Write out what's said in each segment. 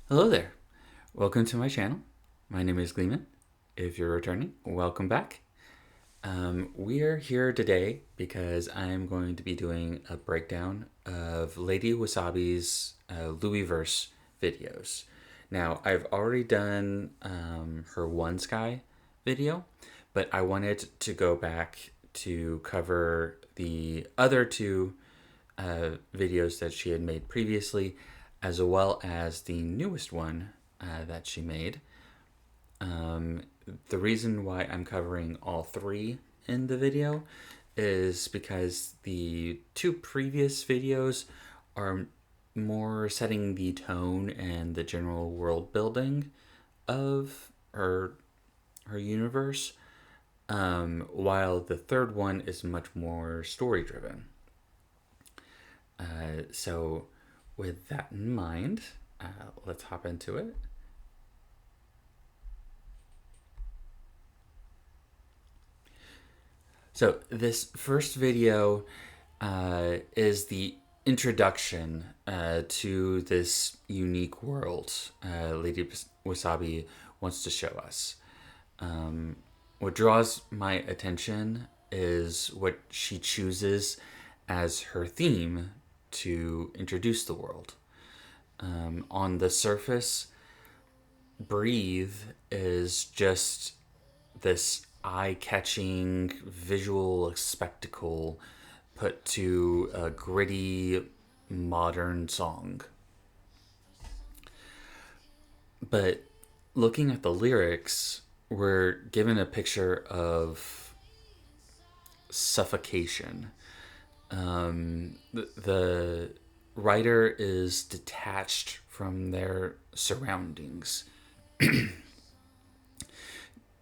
Hello there. Welcome to my channel. My name is Gleeman. If you're returning, welcome back. We are here today because I'm going to be doing a breakdown of Lady Wasabi's LouieVerse videos. Now, I've already done her One Sky video, but I wanted to go back to cover the other two videos that she had made previously, as well as the newest one that she made. The reason why I'm covering all three in the video is because the two previous videos are more setting the tone and the general world building of her universe, while the third one is much more story driven. So, with that in mind, let's hop into it. So, this first video is the introduction to this unique world Lady Wasabi wants to show us. What draws my attention is what she chooses as her theme to introduce the world. On the surface, Breathe is just this eye-catching visual spectacle put to a gritty modern song. But looking at the lyrics, we're given a picture of suffocation. The writer is detached from their surroundings.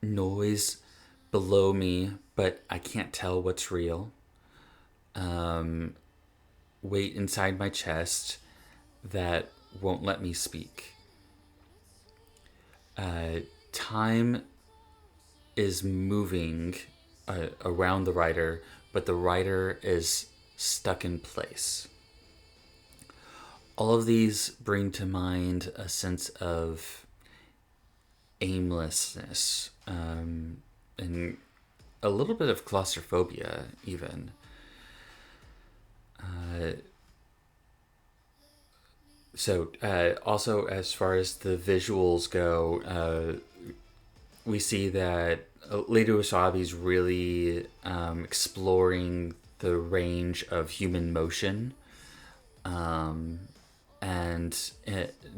Noise below me, but I can't tell what's real. Weight inside my chest that won't let me speak. Time is moving around the writer, but the writer is stuck in place. All of these bring to mind a sense of aimlessness, and a little bit of claustrophobia, even. Also, as far as the visuals go, we see that Lady Wasabi's really exploring the range of human motion, and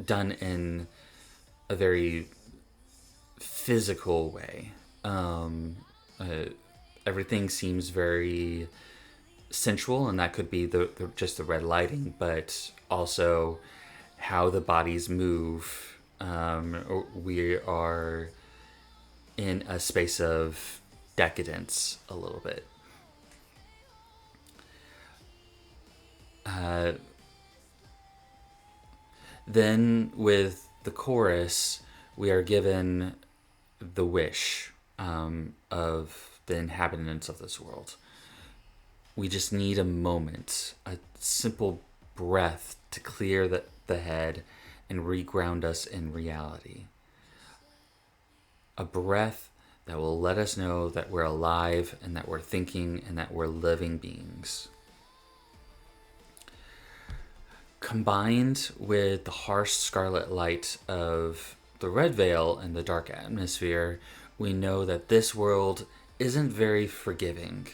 done in a very physical way. Everything seems very sensual, and that could be just the red lighting, but also how the bodies move. We are in a space of decadence a little bit. Then with the chorus, we are given the wish of the inhabitants of this world. We just need a moment, a simple breath to clear the head and reground us in reality. A breath that will let us know that we're alive and that we're thinking and that we're living beings. Combined with the harsh scarlet light of the red veil and the dark atmosphere, we know that this world isn't very forgiving.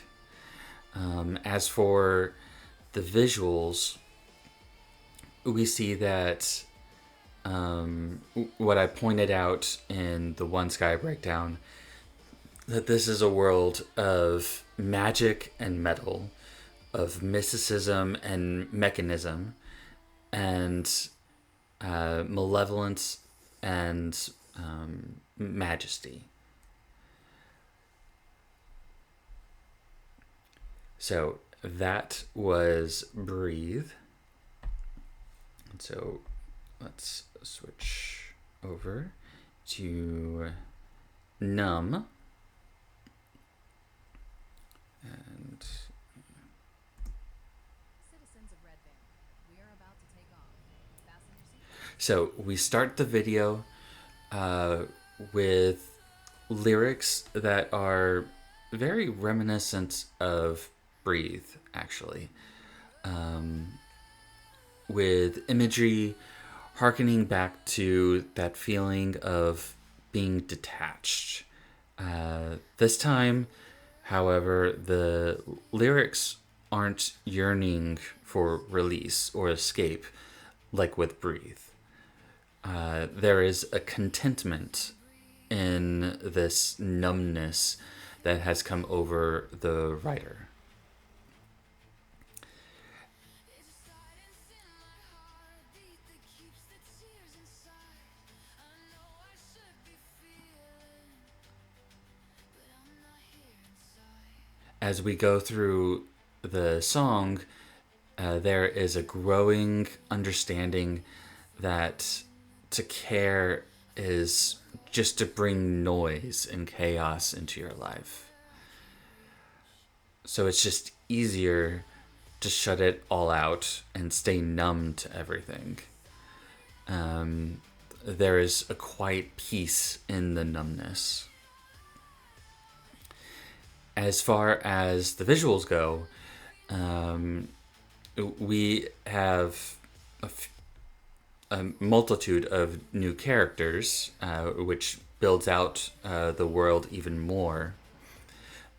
As for the visuals, we see that what I pointed out in the One Sky breakdown, that this is a world of magic and metal, of mysticism and mechanism, and malevolence and majesty. So that was Breathe. And so let's switch over to Numb. And So we start the video uh, with lyrics that are very reminiscent of Breathe, actually, with imagery harkening back to that feeling of being detached. This time, however, the lyrics aren't yearning for release or escape like with Breathe. There is a contentment in this numbness that has come over the writer. As we go through the song, there is a growing understanding that to care is just to bring noise and chaos into your life. So it's just easier to shut it all out and stay numb to everything. There is a quiet peace in the numbness. As far as the visuals go, we have a multitude of new characters, which builds out the world even more.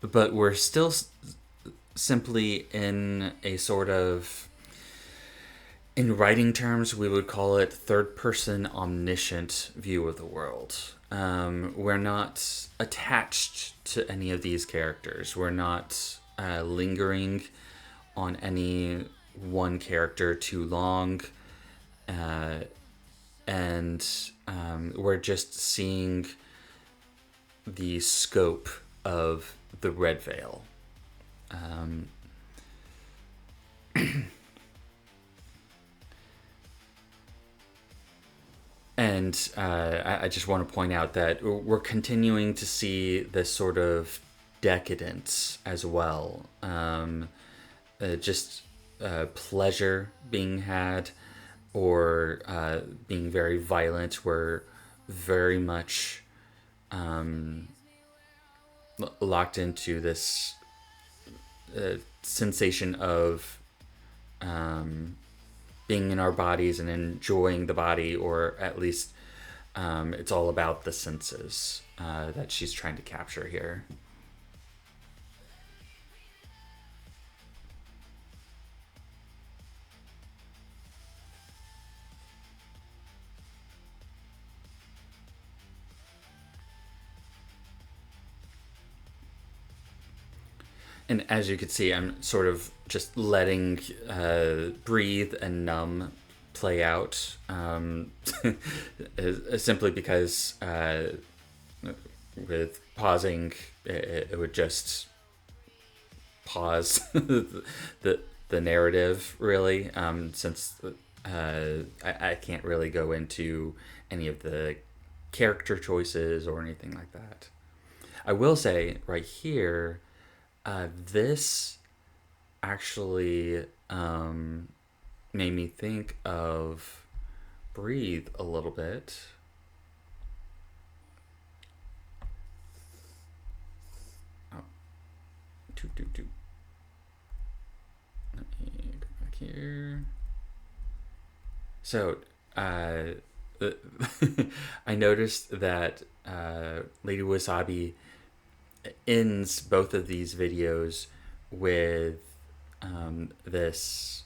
But we're still simply in a sort of, in writing terms, we would call it third-person omniscient view of the world. We're not attached to any of these characters. We're not lingering on any one character too long. And we're just seeing the scope of the red veil. And I just want to point out that we're continuing to see this sort of decadence as well. Just pleasure being had, or being very violent. We're very much locked into this sensation of being in our bodies and enjoying the body, or at least it's all about the senses that she's trying to capture here. And as you can see, I'm sort of just letting Breathe and Numb play out, simply because with pausing, it would just pause the narrative, really, since I can't really go into any of the character choices or anything like that. I will say right here, this actually made me think of Breathe a little bit. Oh, do. Let me go back here. So, I noticed that Lady Wasabi ends both of these videos with this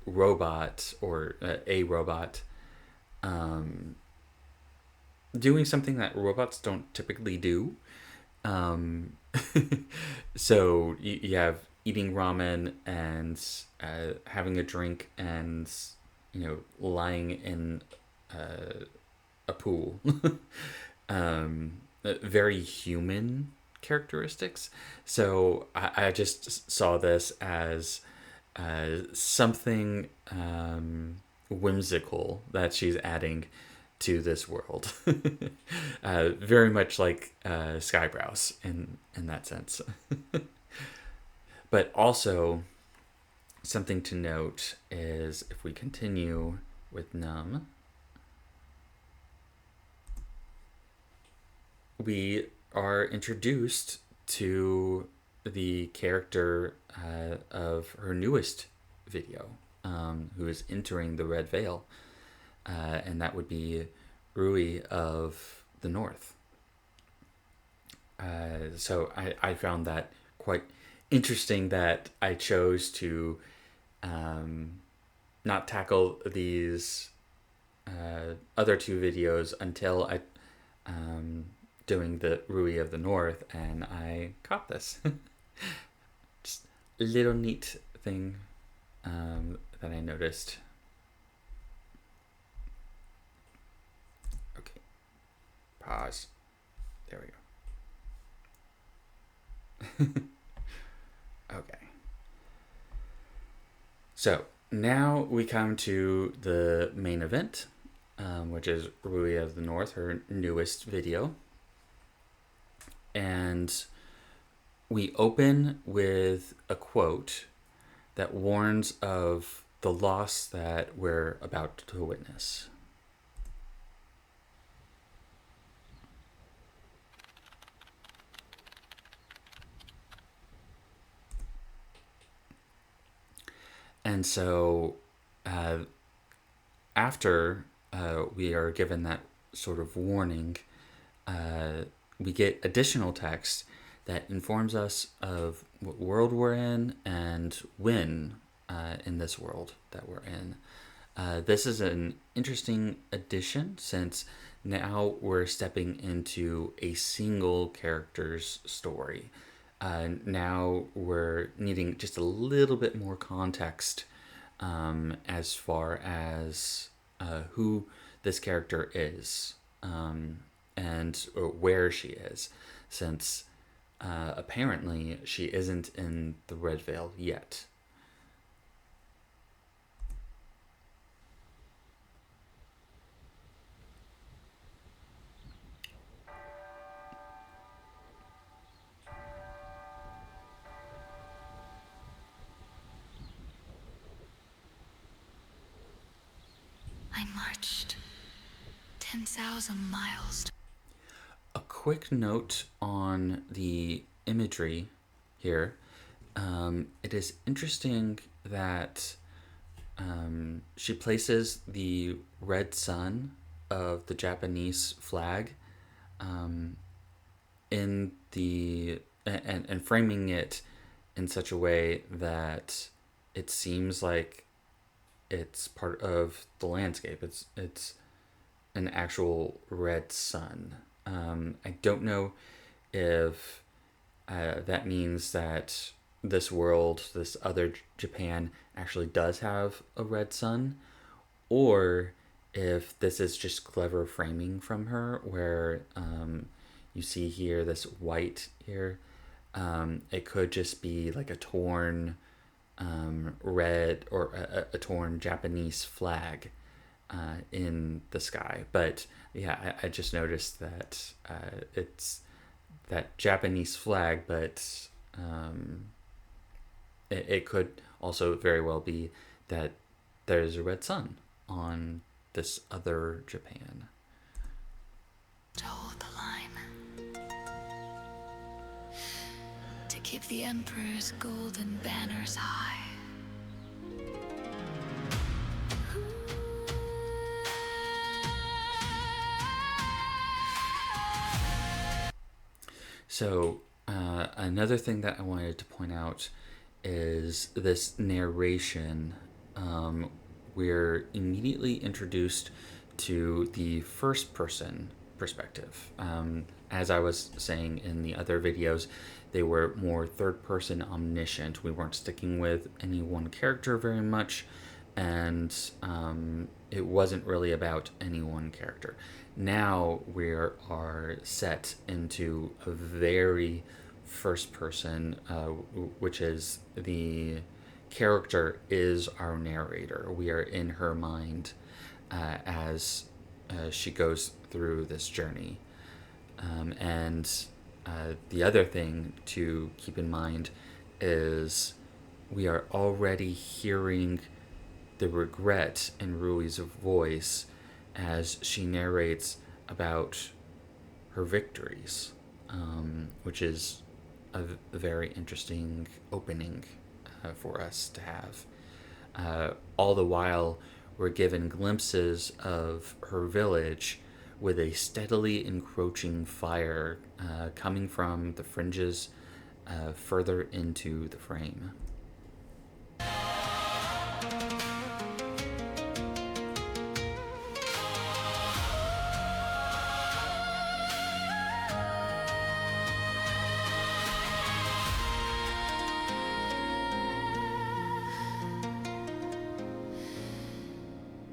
robot, or a robot, doing something that robots don't typically do. So you have eating ramen and having a drink and, lying in a pool. Very human characteristics. So I just saw this as something whimsical that she's adding to this world. Very much like Skybrows in that sense. But also, something to note is, if we continue with Numb, we are introduced to the character of her newest video, who is entering the Red Veil, and that would be Rui of the North. So I found that quite interesting that I chose to not tackle these other two videos until I doing the Rui of the North, and I caught this. Just a little neat thing that I noticed. Okay, pause. There we go. Okay. So now we come to the main event, which is Rui of the North, her newest video. And we open with a quote that warns of the loss that we're about to witness. And so after we are given that sort of warning, we get additional text that informs us of what world we're in and when in this world that we're in. This is an interesting addition since now we're stepping into a single character's story. Now we're needing just a little bit more context as far as who this character is and where she is, since apparently she isn't in the Red Veil yet. I marched 10,000 miles. A quick note on the imagery here. It is interesting that she places the red sun of the Japanese flag in the and framing it in such a way that it seems like it's part of the landscape. It's an actual red sun. I don't know if that means that this world, this other Japan, actually does have a red sun, or if this is just clever framing from her, where you see here this white here. It could just be like a torn red or a torn Japanese flag in the sky. But yeah, I just noticed that it's that Japanese flag, but it could also very well be that there's a red sun on this other Japan. To hold the line. To keep the Emperor's golden banners high. So another thing that I wanted to point out is this narration. We're immediately introduced to the first person perspective. As I was saying in the other videos, they were more third person omniscient. We weren't sticking with any one character very much, and it wasn't really about any one character. Now we are set into a very first person, which is the character is our narrator. We are in her mind as she goes through this journey. And the other thing to keep in mind is we are already hearing the regret in Rui's voice as she narrates about her victories, which is a very interesting opening for us to have. All the while, we're given glimpses of her village with a steadily encroaching fire coming from the fringes further into the frame.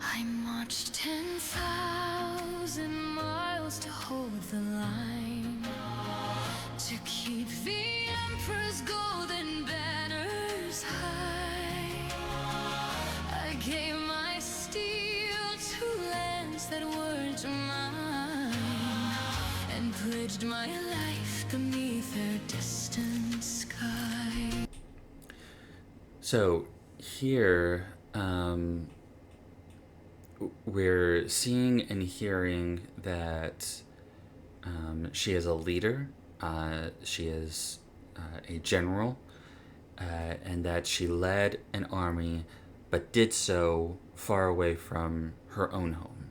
I marched 10,000 miles to hold the line, to keep the Emperor's golden banners high. I gave my steel to lands that weren't mine, and pledged my life beneath their distant sky. So here, we're seeing and hearing that she is a leader, she is a general, and that she led an army, but did so far away from her own home.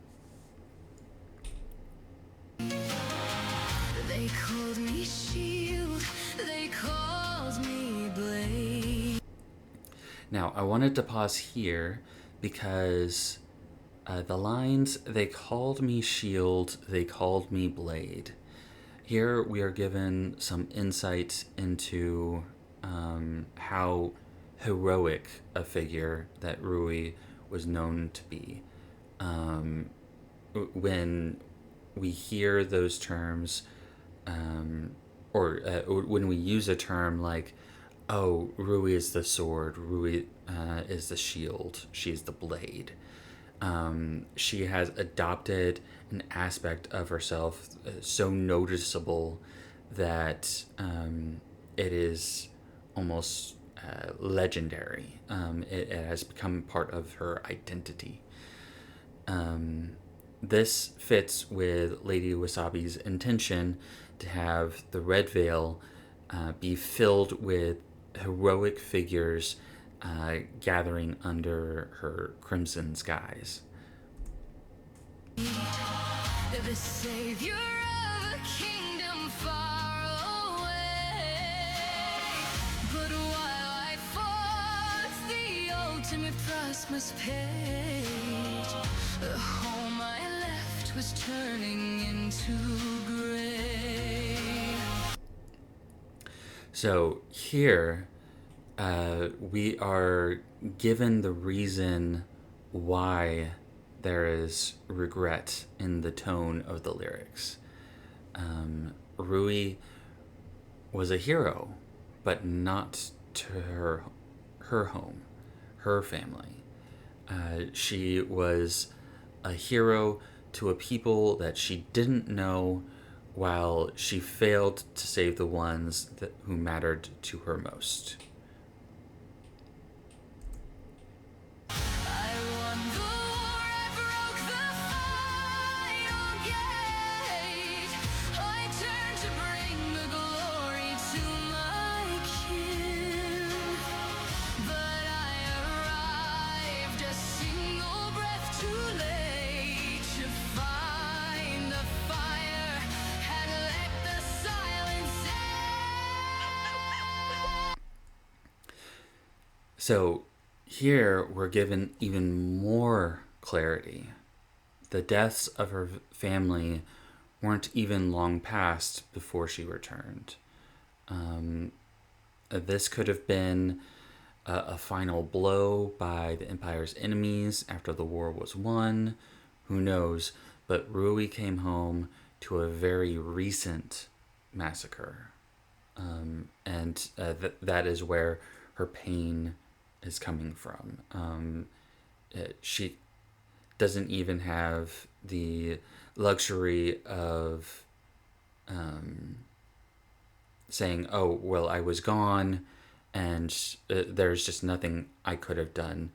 They called me shield, they called me blade. Now, I wanted to pause here because the lines, they called me shield, they called me blade. Here we are given some insight into how heroic a figure that Rui was known to be. When we hear those terms, or when we use a term like, oh, Rui is the sword, Rui is the shield, she's the blade. She has adopted an aspect of herself so noticeable that it is almost legendary. It has become part of her identity. This fits with Lady Wasabi's intention to have the Red Veil be filled with heroic figures gathering under her crimson skies. The savior of a kingdom far away. But while I fought the ultimate price must pay, the home I left was turning into gray. So here, we are given the reason why there is regret in the tone of the lyrics. Rui was a hero, but not to her home, her family. She was a hero to a people that she didn't know, while she failed to save the ones who mattered to her most. I won the war, I broke the final gate. I turned to bring the glory to my kin. But I arrived a single breath too late to find the fire had let the silence end. So here we're given even more clarity. The deaths of her family weren't even long past before she returned. This could have been a final blow by the Empire's enemies after the war was won. Who knows? But Rui came home to a very recent massacre. And that is where her pain is coming from. She doesn't even have the luxury of saying, oh, well, I was gone and there's just nothing I could have done.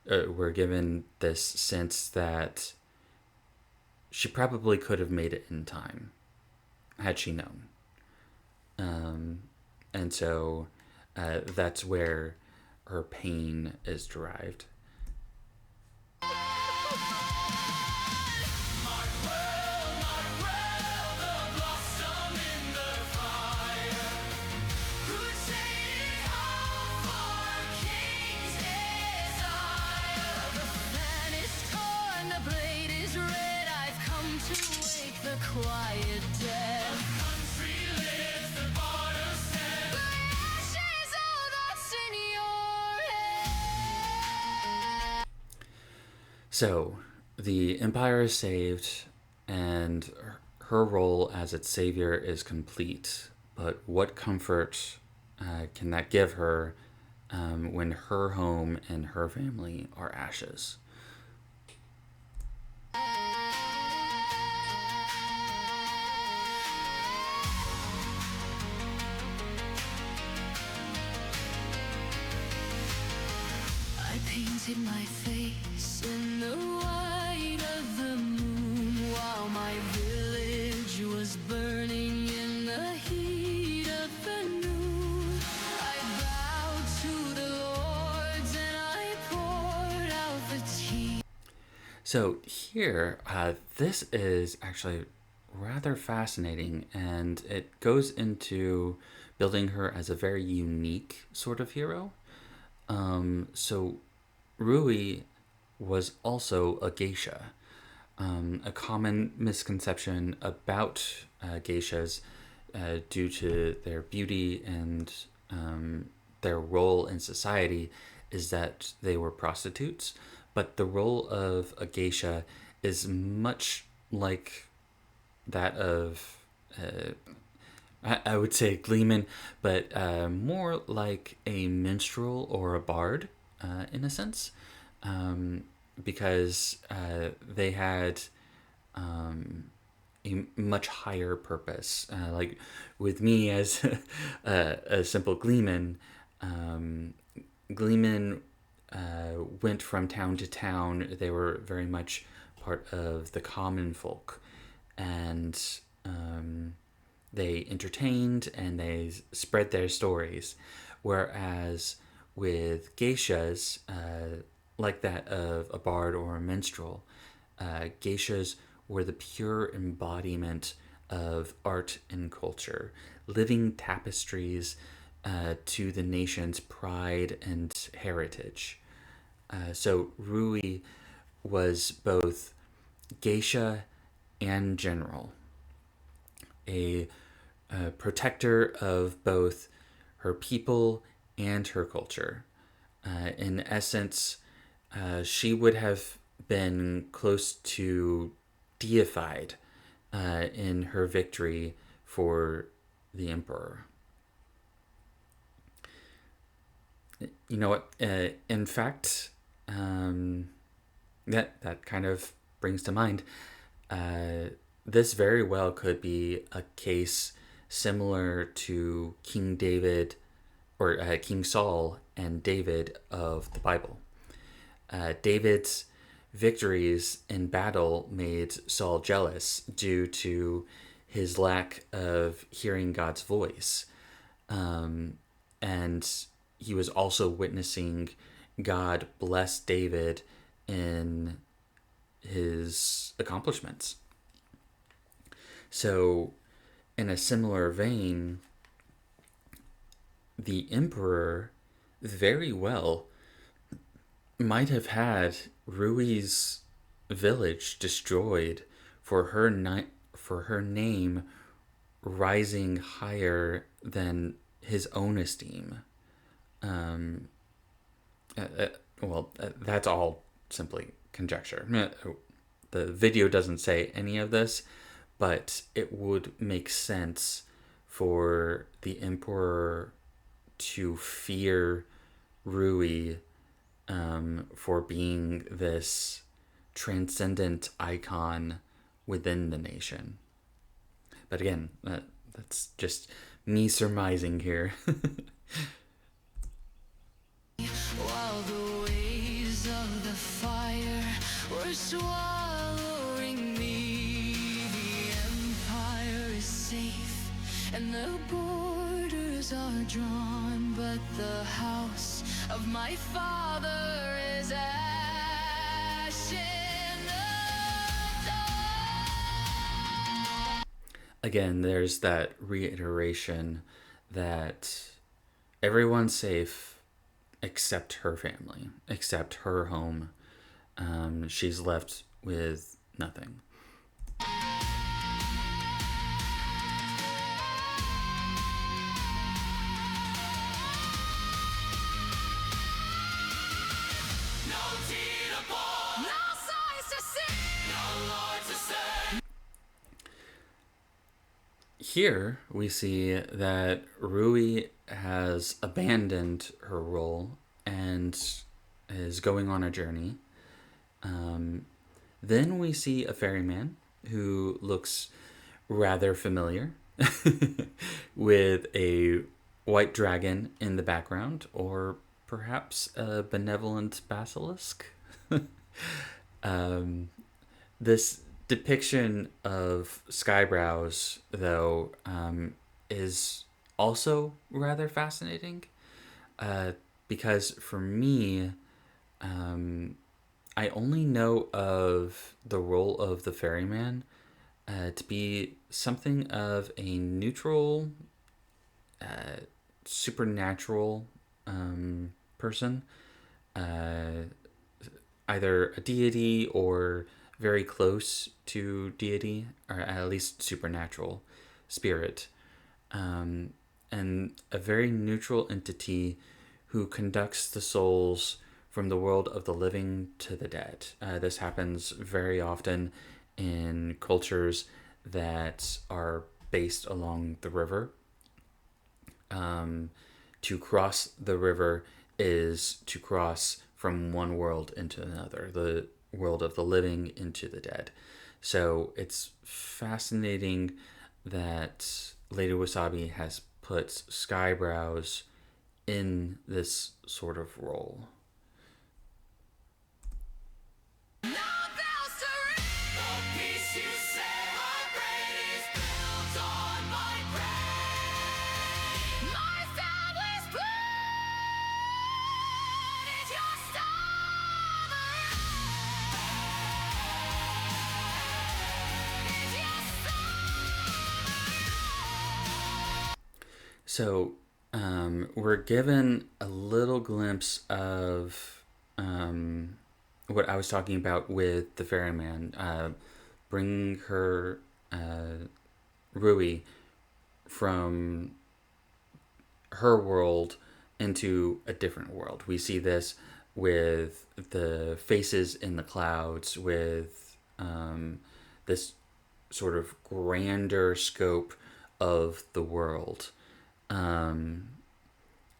We're given this sense that she probably could have made it in time. had she known. And so that's where her pain is derived. Quiet death. Country lives, the border stands. The ashes, all that's in your head. So the empire is saved, and her role as its savior is complete. But what comfort can that give her when her home and her family are ashes? I painted my face in the white of the moon while my village was burning in the heat of the noon. I bowed to the lords and I poured out the tea. So here, this is actually rather fascinating, and it goes into building her as a very unique sort of hero. So Rui was also a geisha. A common misconception about geishas due to their beauty and their role in society is that they were prostitutes. But the role of a geisha is much like that of, I would say Gleeman, but more like a minstrel or a bard in a sense, because they had a much higher purpose. Like with me as a simple Gleeman, Gleeman went from town to town. They were very much part of the common folk, and they entertained and they spread their stories. Whereas with geishas, like that of a bard or a minstrel, geishas were the pure embodiment of art and culture, living tapestries to the nation's pride and heritage. So Rui was both geisha and general, a protector of both her people and her culture. In essence, she would have been close to deified in her victory for the emperor. You know what? In fact, that kind of brings to mind. This very well could be a case similar to King David, or King Saul and David of the Bible. David's victories in battle made Saul jealous due to his lack of hearing God's voice. And he was also witnessing God bless David in his accomplishments. So, in a similar vein, the emperor very well might have had Rui's village destroyed for her name rising higher than his own esteem. That's all simply conjecture. The video doesn't say any of this, but it would make sense for the emperor to fear Rui for being this transcendent icon within the nation. But again, that's just me surmising here. While the waves of the fire were swallowing me, the empire is safe. are drawn, but the house of my father is ash in the dark. Again, there's that reiteration that everyone's safe except her family, except her home. She's left with nothing. Here we see that Rui has abandoned her role and is going on a journey. Then we see a ferryman who looks rather familiar with a white dragon in the background, or perhaps a benevolent basilisk. This depiction of Skybrows, though, is also rather fascinating because for me, I only know of the role of the ferryman to be something of a neutral, supernatural person, either a deity or very close to deity, or at least supernatural spirit, and a very neutral entity who conducts the souls from the world of the living to the dead. This happens very often in cultures that are based along the river. To cross the river is to cross from one world into another, the world of the living into the dead. So it's fascinating that Lady Wasabi has put Skybrows in this sort of role. So we're given a little glimpse of what I was talking about with the ferryman, bringing her Rui from her world into a different world. We see this with the faces in the clouds, with this sort of grander scope of the world.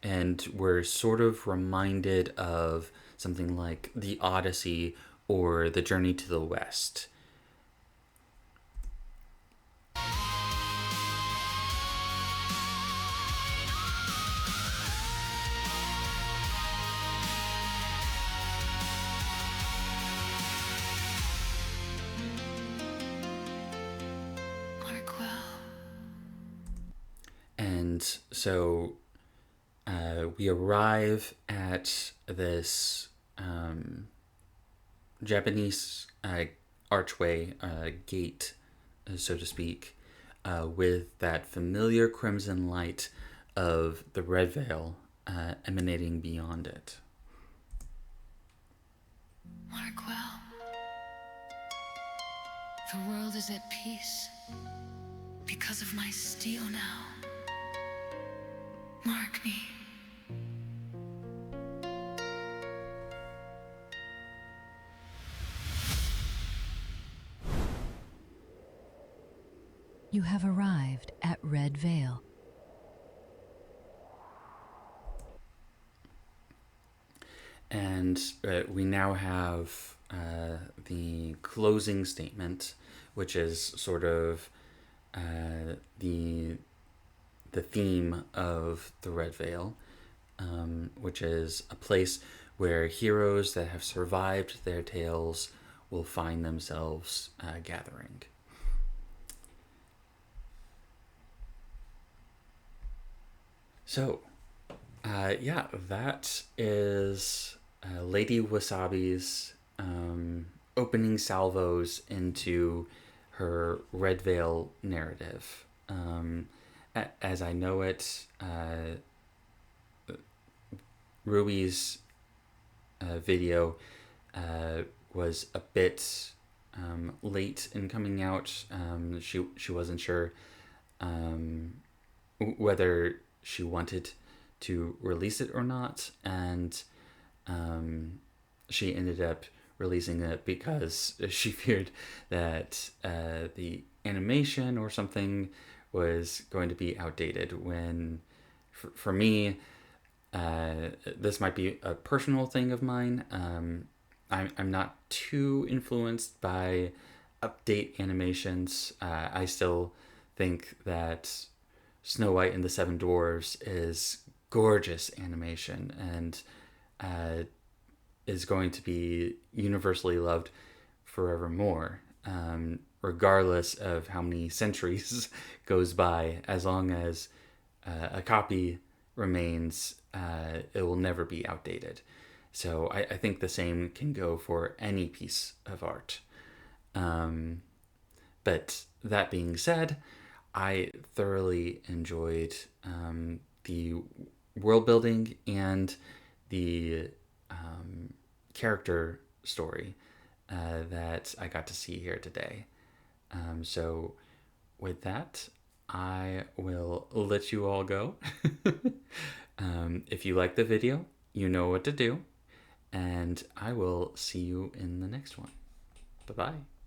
And we're sort of reminded of something like the Odyssey or the Journey to the West. And so we arrive at this Japanese archway, gate, so to speak, with that familiar crimson light of the red veil emanating beyond it. Mark well. The world is at peace because of my steel now. Mark me. You have arrived at Red Veil. And we now have the closing statement, which is sort of the theme of the Red Veil, which is a place where heroes that have survived their tales will find themselves gathering. So, yeah, that is Lady Wasabi's opening salvos into her Red Veil narrative. As I know it, Ruby's video was a bit late in coming out. She wasn't sure whether she wanted to release it or not, and she ended up releasing it because she feared that the animation or something was going to be outdated. When, for me, this might be a personal thing of mine. I'm not too influenced by update animations. I still think that Snow White and the Seven Dwarfs is gorgeous animation and is going to be universally loved forevermore, regardless of how many centuries goes by. As long as a copy remains, it will never be outdated. So I think the same can go for any piece of art. But that being said, I thoroughly enjoyed the world building and the character story that I got to see here today. So, with that, I will let you all go. If you like the video, you know what to do, and I will see you in the next one. Bye bye.